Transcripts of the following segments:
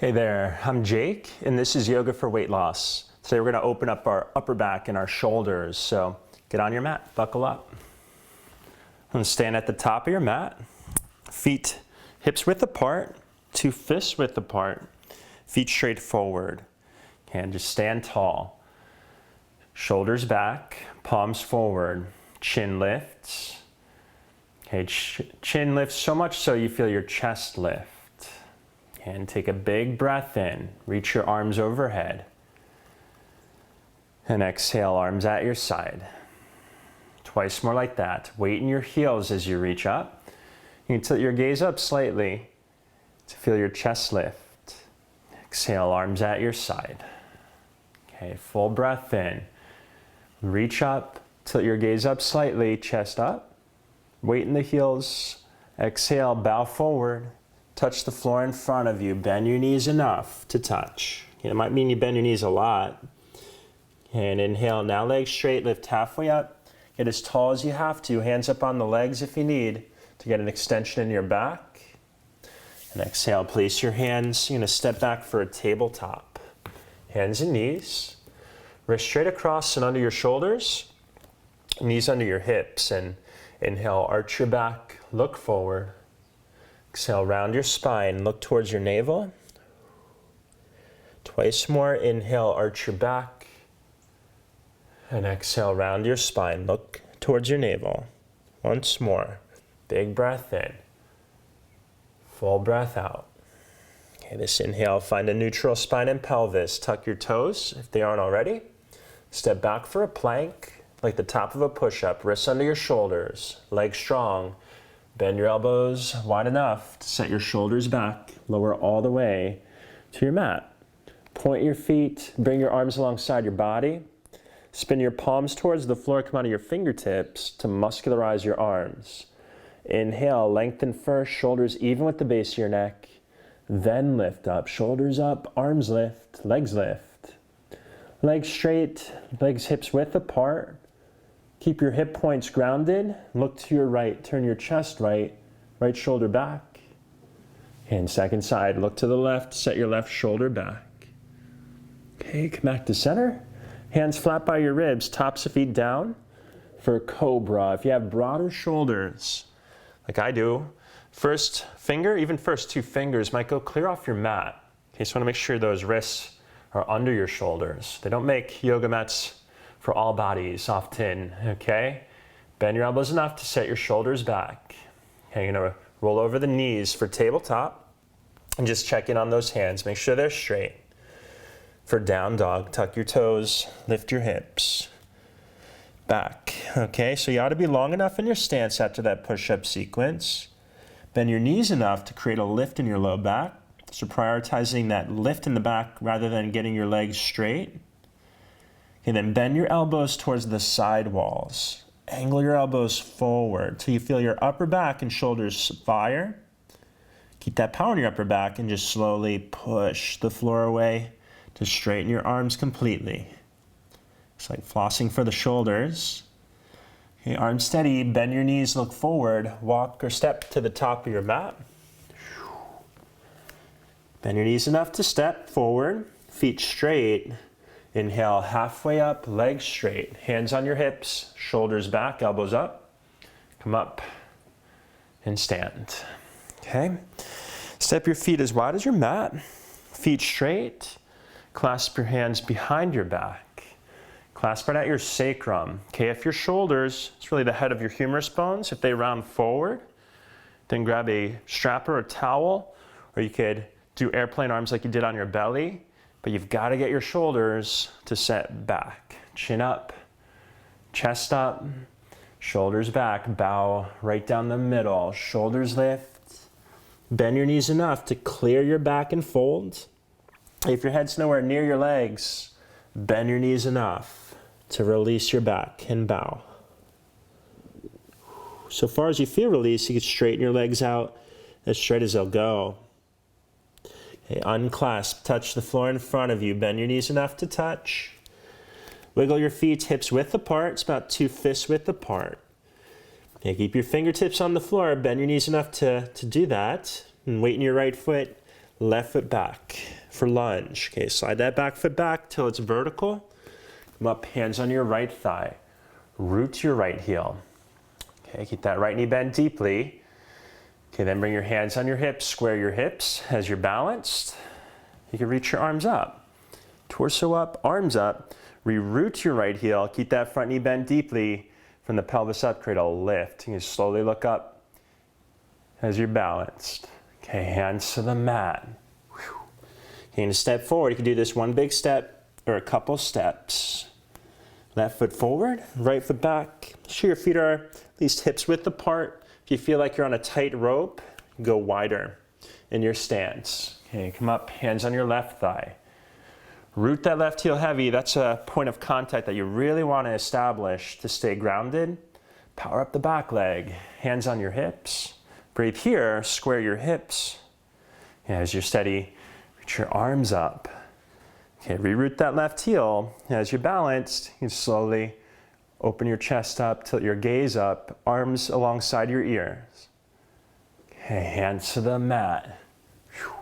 Hey there, I'm Jake, and this is Yoga for Weight Loss. Today we're going to open up our upper back and our shoulders, so get on your mat, buckle up. And stand at the top of your mat, feet hips width apart, two fists width apart, feet straight forward. And just stand tall. Shoulders back, palms forward, chin lifts. Okay, chin lifts so much so you feel your chest lift. And take a big breath in. Reach your arms overhead. And exhale, arms at your side. Twice more like that. Weight in your heels as you reach up. You can tilt your gaze up slightly to feel your chest lift. Exhale, arms at your side. Okay, full breath in. Reach up, tilt your gaze up slightly, chest up. Weight in the heels. Exhale, bow forward. Touch the floor in front of you. Bend your knees enough to touch. It might mean you bend your knees a lot. And inhale, now legs straight, lift halfway up. Get as tall as you have to. Hands up on the legs if you need to get an extension in your back. And exhale, place your hands. You're going to step back for a tabletop. Hands and knees. Wrists straight across and under your shoulders. Knees under your hips. And inhale, arch your back, look forward. Exhale, round your spine, look towards your navel. Twice more, inhale, arch your back. And exhale, round your spine, look towards your navel. Once more, big breath in. Full breath out. Okay, this inhale, find a neutral spine and pelvis. Tuck your toes if they aren't already. Step back for a plank, like the top of a push-up. Wrists under your shoulders, legs strong. Bend your elbows wide enough to set your shoulders back. Lower all the way to your mat. Point your feet, bring your arms alongside your body. Spin your palms towards the floor, come out of your fingertips to muscularize your arms. Inhale, lengthen first, shoulders even with the base of your neck. Then lift up, shoulders up, arms lift, legs lift. Legs straight, legs hips width apart. Keep your hip points grounded. Look to your right. Turn your chest right. Right shoulder back. And second side. Look to the left. Set your left shoulder back. Okay, come back to center. Hands flat by your ribs. Tops of feet down for Cobra. If you have broader shoulders, like I do, first finger, even first two fingers might go clear off your mat. Okay, so you want to make sure those wrists are under your shoulders. They don't make yoga mats for all bodies often, okay? Bend your elbows enough to set your shoulders back. Okay, you're gonna roll over the knees for tabletop and just check in on those hands. Make sure they're straight. For down dog, tuck your toes, lift your hips. Back, okay? So you ought to be long enough in your stance after that push-up sequence. Bend your knees enough to create a lift in your low back. So prioritizing that lift in the back rather than getting your legs straight. Okay, then bend your elbows towards the side walls. Angle your elbows forward till you feel your upper back and shoulders fire. Keep that power in your upper back and just slowly push the floor away to straighten your arms completely. It's like flossing for the shoulders. Okay, arms steady, bend your knees, look forward, walk or step to the top of your mat. Bend your knees enough to step forward, feet straight. Inhale, halfway up, legs straight. Hands on your hips, shoulders back, elbows up. Come up and stand. Okay? Step your feet as wide as your mat. Feet straight. Clasp your hands behind your back. Clasp right at your sacrum. Okay, if your shoulders, it's really the head of your humerus bones, if they round forward, then grab a strap or a towel, or you could do airplane arms like you did on your belly. But you've got to get your shoulders to set back. Chin up, chest up, shoulders back, bow right down the middle, shoulders lift. Bend your knees enough to clear your back and fold. If your head's nowhere near your legs, bend your knees enough to release your back and bow. So far as you feel release, you can straighten your legs out as straight as they'll go. Okay, unclasp, touch the floor in front of you. Bend your knees enough to touch. Wiggle your feet, hips width apart. It's about two fists width apart. Okay, keep your fingertips on the floor. Bend your knees enough to do that. And weight in your right foot, left foot back. for lunge. Okay, slide that back foot back till it's vertical. Come up, hands on your right thigh. Root your right heel. Okay, keep that right knee bent deeply. Okay, then bring your hands on your hips, square your hips as you're balanced. You can reach your arms up. Torso up, arms up. Re-root your right heel. Keep that front knee bent deeply. From the pelvis up, create a lift. You can slowly look up as you're balanced. Okay, hands to the mat. Whew. You can step forward. You can do this one big step or a couple steps. Left foot forward, right foot back. Make sure your feet are at least hips width apart. If you feel like you're on a tight rope, go wider in your stance. Okay, come up, hands on your left thigh. Root that left heel heavy. That's a point of contact that you really want to establish to stay grounded. Power up the back leg. Hands on your hips. Breathe here, square your hips. And as you're steady, reach your arms up. Okay, reroot that left heel. As you're balanced, you can slowly open your chest up, tilt your gaze up, arms alongside your ears. Okay, hands to the mat. Whew.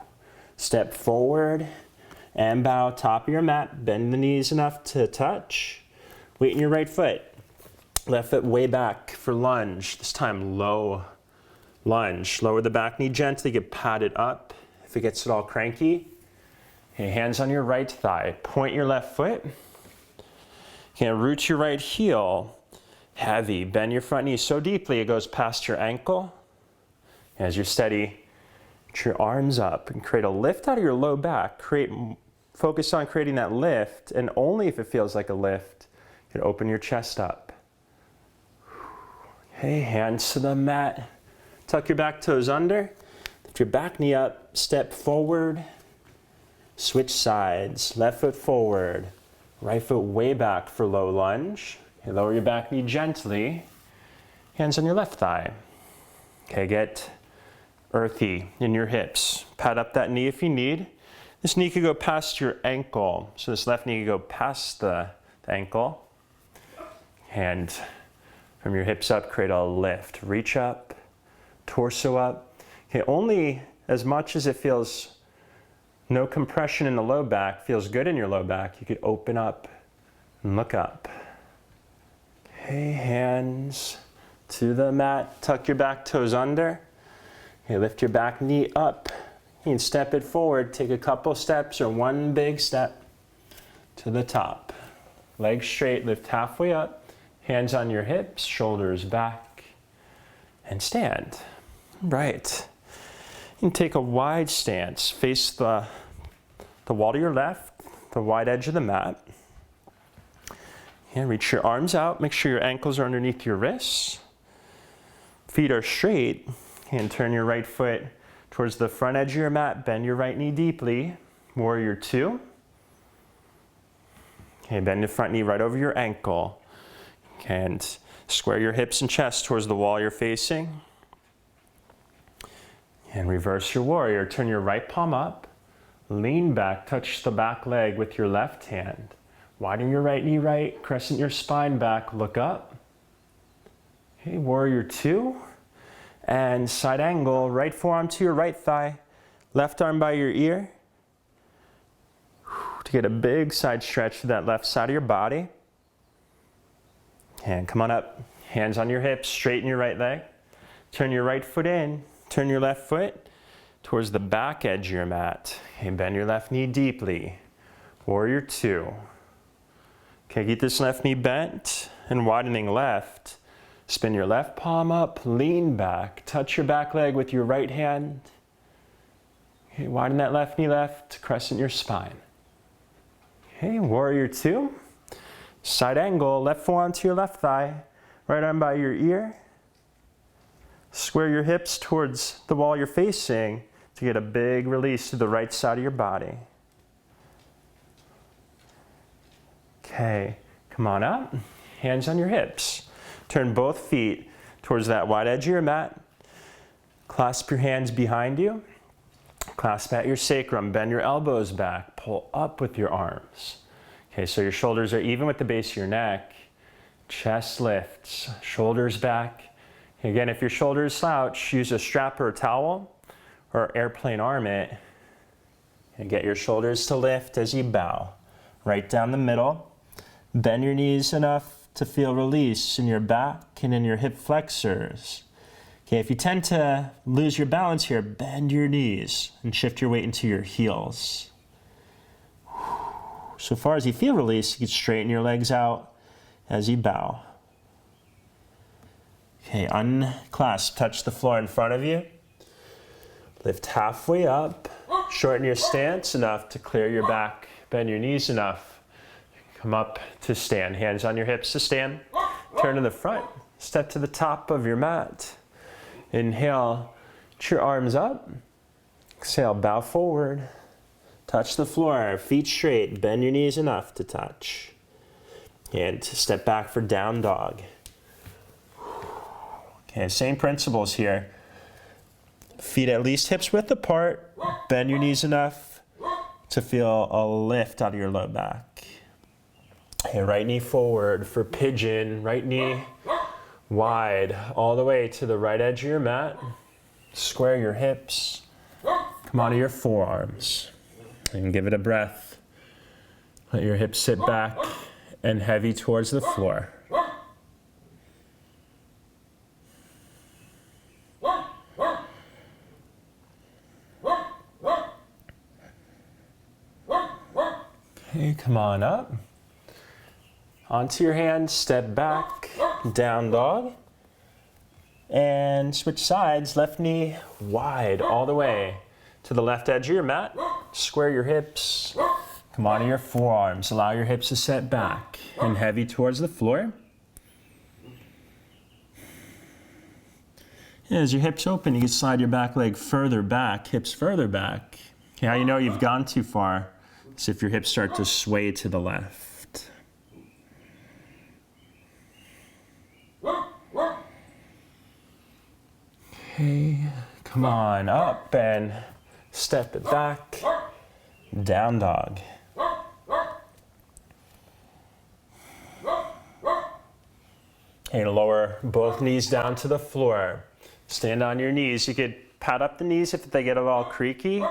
Step forward and bow, top of your mat. Bend the knees enough to touch. Weight in your right foot. Left foot way back for lunge. This time low lunge. Lower the back knee gently, get patted up. If it gets at all cranky, okay, hands on your right thigh. Point your left foot. Okay, root your right heel. Heavy. Bend your front knee so deeply it goes past your ankle. As you're steady, reach your arms up and create a lift out of your low back. Focus on creating that lift, and only if it feels like a lift, you can open your chest up. Okay, hands to the mat. Tuck your back toes under. Lift your back knee up. Step forward. Switch sides. Left foot forward. Right foot way back for low lunge. Okay, lower your back knee gently. Hands on your left thigh. Okay, get earthy in your hips. Pat up that knee if you need. This knee could go past your ankle. So this left knee could go past the ankle. And from your hips up, create a lift. Reach up, torso up. Okay, only as much as it feels no compression in the low back, feels good in your low back, you could open up and look up. Okay, hands to the mat. Tuck your back toes under. Okay, lift your back knee up. You can step it forward. Take a couple steps or one big step to the top. Legs straight, lift halfway up. Hands on your hips, shoulders back, and stand. Right. You can take a wide stance. Face the wall to your left, the wide edge of the mat. And reach your arms out. Make sure your ankles are underneath your wrists. Feet are straight. And turn your right foot towards the front edge of your mat. Bend your right knee deeply. Warrior two. Okay, bend the front knee right over your ankle. And square your hips and chest towards the wall you're facing. And reverse your warrior. Turn your right palm up. Lean back. Touch the back leg with your left hand. Widen your right knee right. Crescent your spine back. Look up. Okay, warrior two. And side angle. Right forearm to your right thigh. Left arm by your ear. To get a big side stretch to that left side of your body. And come on up. Hands on your hips. Straighten your right leg. Turn your right foot in. Turn your left foot towards the back edge of your mat. Okay, bend your left knee deeply. Warrior two. Okay, keep this left knee bent and widening left. Spin your left palm up, lean back. Touch your back leg with your right hand. Okay, widen that left knee left, crescent your spine. Okay, warrior two. Side angle, left forearm to your left thigh. Right arm by your ear. Square your hips towards the wall you're facing to get a big release to the right side of your body. Okay, come on up. Hands on your hips. Turn both feet towards that wide edge of your mat. Clasp your hands behind you. Clasp at your sacrum. Bend your elbows back. Pull up with your arms. Okay, so your shoulders are even with the base of your neck. Chest lifts. Shoulders back. Again, if your shoulders slouch, use a strap or a towel or airplane arm it. And get your shoulders to lift as you bow. Right down the middle. Bend your knees enough to feel release in your back and in your hip flexors. Okay, if you tend to lose your balance here, bend your knees and shift your weight into your heels. So far as you feel release, you can straighten your legs out as you bow. Okay, unclasp, touch the floor in front of you. Lift halfway up, shorten your stance enough to clear your back, bend your knees enough. Come up to stand, hands on your hips to stand. Turn to the front, step to the top of your mat. Inhale, reach your arms up. Exhale, bow forward. Touch the floor, feet straight, bend your knees enough to touch. And step back for down dog. Okay, same principles here. Feet at least hips width apart. Bend your knees enough to feel a lift out of your low back. Okay, right knee forward for pigeon. Right knee wide all the way to the right edge of your mat. Square your hips. Come onto your forearms. And give it a breath. Let your hips sit back and heavy towards the floor. Okay, come on up. Onto your hands, step back, down dog. And switch sides, left knee wide all the way to the left edge of your mat. Square your hips. Come onto your forearms. Allow your hips to set back and heavy towards the floor. As your hips open, you can slide your back leg further back, hips further back. Okay, how you know you've gone too far is if your hips start to sway to the left. Okay, come on up and step it back, down dog. And lower both knees down to the floor. Stand on your knees. You could pat up the knees if they get a little creaky.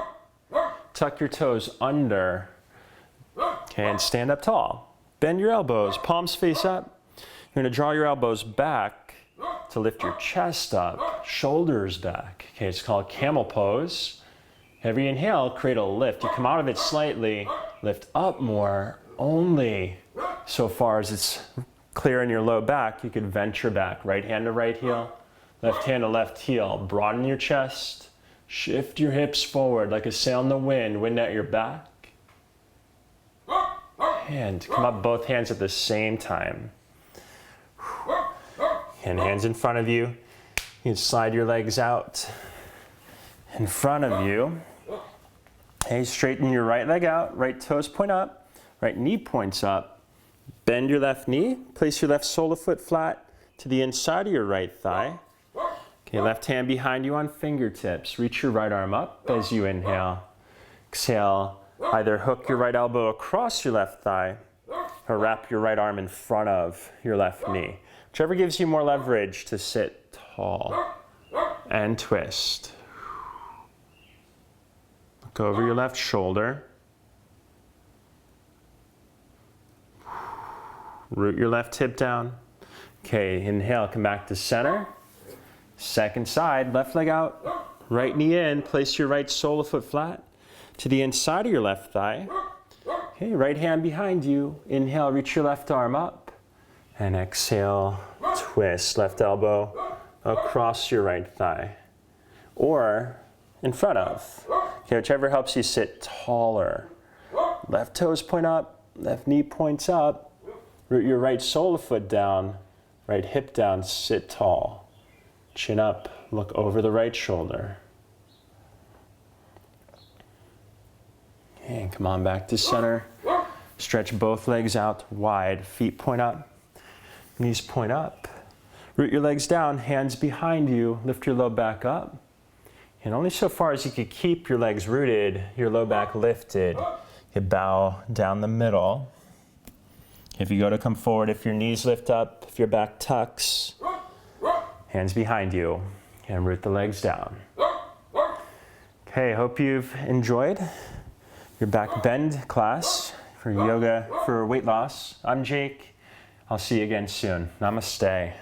Tuck your toes under. Okay, and stand up tall. Bend your elbows, palms face up. You're going to draw your elbows back to lift your chest up, shoulders back. Okay, it's called Camel Pose. Every inhale, create a lift. You come out of it slightly, lift up more, only so far as it's clear in your low back. You could venture back, right hand to right heel, left hand to left heel. Broaden your chest, shift your hips forward like a sail in the wind, wind at your back. And come up both hands at the same time. And hands in front of you. You can slide your legs out in front of you. Okay, straighten your right leg out, right toes point up, right knee points up. Bend your left knee, place your left sole of foot flat to the inside of your right thigh. Okay, left hand behind you on fingertips. Reach your right arm up as you inhale. Exhale, either hook your right elbow across your left thigh or wrap your right arm in front of your left knee. Whichever gives you more leverage to sit tall and twist. Look over your left shoulder. Root your left hip down. Okay, inhale, come back to center. Second side, left leg out, right knee in, place your right sole of foot flat to the inside of your left thigh. Okay, right hand behind you. Inhale, reach your left arm up. And exhale, twist left elbow across your right thigh. Or in front of. Okay, whichever helps you sit taller. Left toes point up, left knee points up. Root your right sole of foot down, right hip down, sit tall. Chin up, look over the right shoulder. And come on back to center. Stretch both legs out wide, feet point up. Knees point up. Root your legs down, hands behind you, lift your low back up. And only so far as you can keep your legs rooted, your low back lifted. You bow down the middle. If you go to come forward, if your knees lift up, if your back tucks, hands behind you, and root the legs down. Okay, hope you've enjoyed your back bend class for yoga, for weight loss. I'm Jake. I'll see you again soon. Namaste.